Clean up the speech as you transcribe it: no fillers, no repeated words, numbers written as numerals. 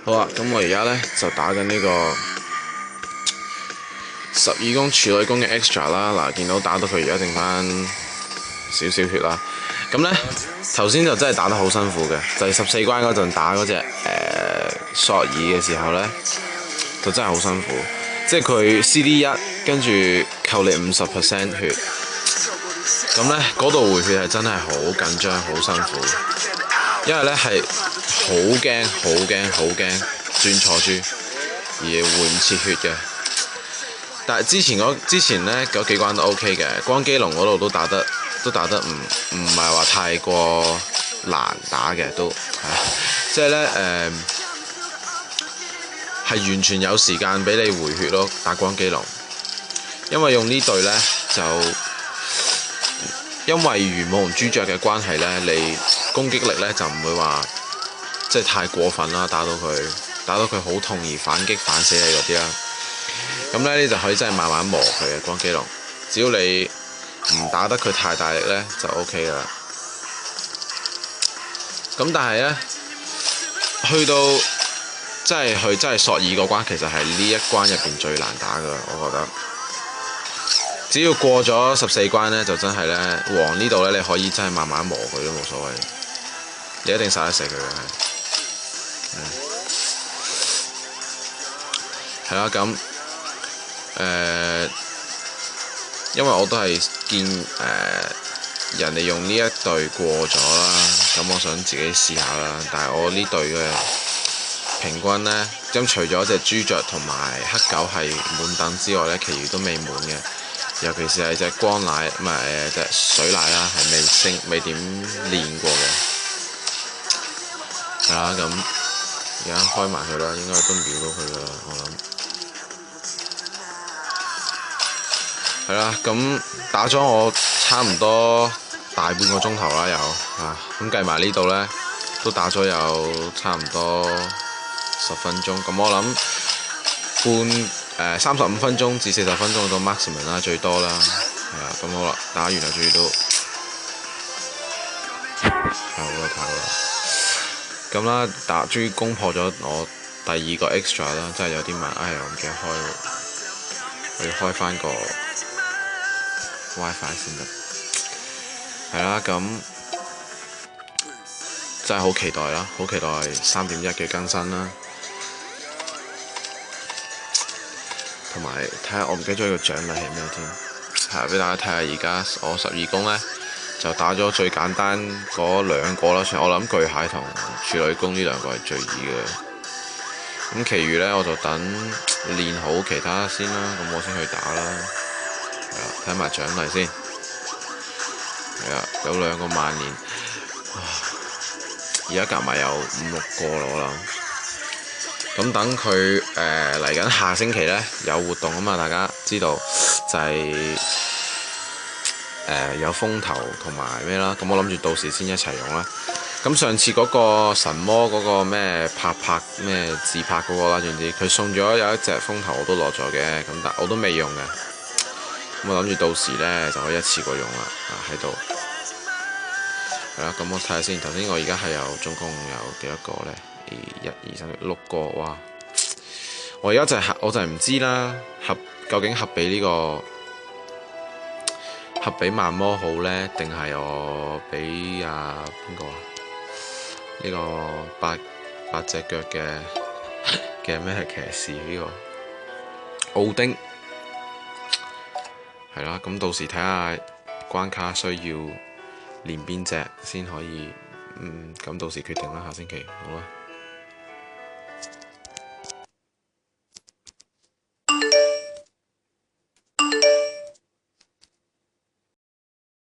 好啊，咁我而家呢就打緊呢個12宮處女宮嘅 extra 啦。嗱，見到打到佢而家剩翻少少血啦。咁呢頭先就真係打得好辛苦嘅，就係14關嗰陣打嗰隻索爾嘅時候呢，就真係好辛苦。即係佢 CD1 跟住扣你50% 血，咁呢嗰度回血係真係好緊張，好辛苦。因為呢係好驚轉錯珠而回唔切血嘅。但係之前呢嗰幾關都 OK 嘅，光基龍嗰度都打得唔係話太過難打嘅，都係即係呢係完全有時間俾你回血咯，打光基龍。因為用呢隊呢，就因為玄武同朱雀嘅關係呢，你攻擊力呢就唔會話即係太過分啦，打到佢好痛而反擊反死你嗰啲啦。咁呢，你就可以真係慢慢磨佢嘅光基龍，只要你唔打得佢太大力呢，就 OK 啦。咁但係呢，去到真係索爾嗰關，其實係呢一關入邊最難打噶，我覺得。只要過咗14關呢，就真係呢，王呢度呢，你可以真係慢慢磨佢都冇所謂，你一定殺得死佢嘅係啦。咁因為我都係見人哋用呢一隊過咗啦，咁我想自己試下啦。但係我呢隊嘅平均呢，咁除咗隻朱雀同埋黑狗係滿等之外呢，其餘都未滿嘅。尤其是係隻光奶，唔係隻水奶啦，係未點練過嘅。係啦，咁而家開埋佢啦，應該都秒到佢噶啦，我諗。係啦，咁打咗我差唔多大半個鐘頭啦，有咁計埋呢度呢，都打咗有差唔多10分鐘。咁我諗35分鐘至40分鐘到 maximum 啦，最多啦。係啊，咁好啦，打完啦，終於都太好啦。咁啦，終於攻破咗我第2個 extra 啦，真係有啲慢。我唔記得開喎，我要開翻個 WiFi 先得。係啦，咁真係好期待啦，好期待3.1嘅更新啦。同埋睇下，我唔記得咗個獎勵係咩添，係俾大家睇下。而家我12宮呢，就打咗最簡單嗰2個啦，我諗巨蟹同處女宮呢2個係最易嘅。咁其餘呢，我就等練好其他先啦，咁我先去打啦。係啊，睇埋獎勵先。係啊，有2個萬年，而家夾埋有5、6個啦，我諗。咁等佢嚟緊下星期呢，有活動啊嘛，大家知道就係有風頭同埋咩啦。咁我諗住到時先一齊用啦。咁上次嗰個神魔嗰個咩拍咩自拍嗰個啦，總之佢送咗有一隻風頭我都攞咗嘅，咁但我都未用嘅。咁我諗住到時呢，就可以一次過用啦，喺度。係啦，咁我睇下先。頭先我而家係有總共有幾多個呢？1、2、3、6個，哇！我而家我就係唔知啦，究竟合比慢魔好呢？定係我比邊個啊？呢個八隻腳嘅咩騎士呢個奧丁係啦。咁到時睇下關卡需要練邊隻先可以，咁到時決定啦。下星期好啦。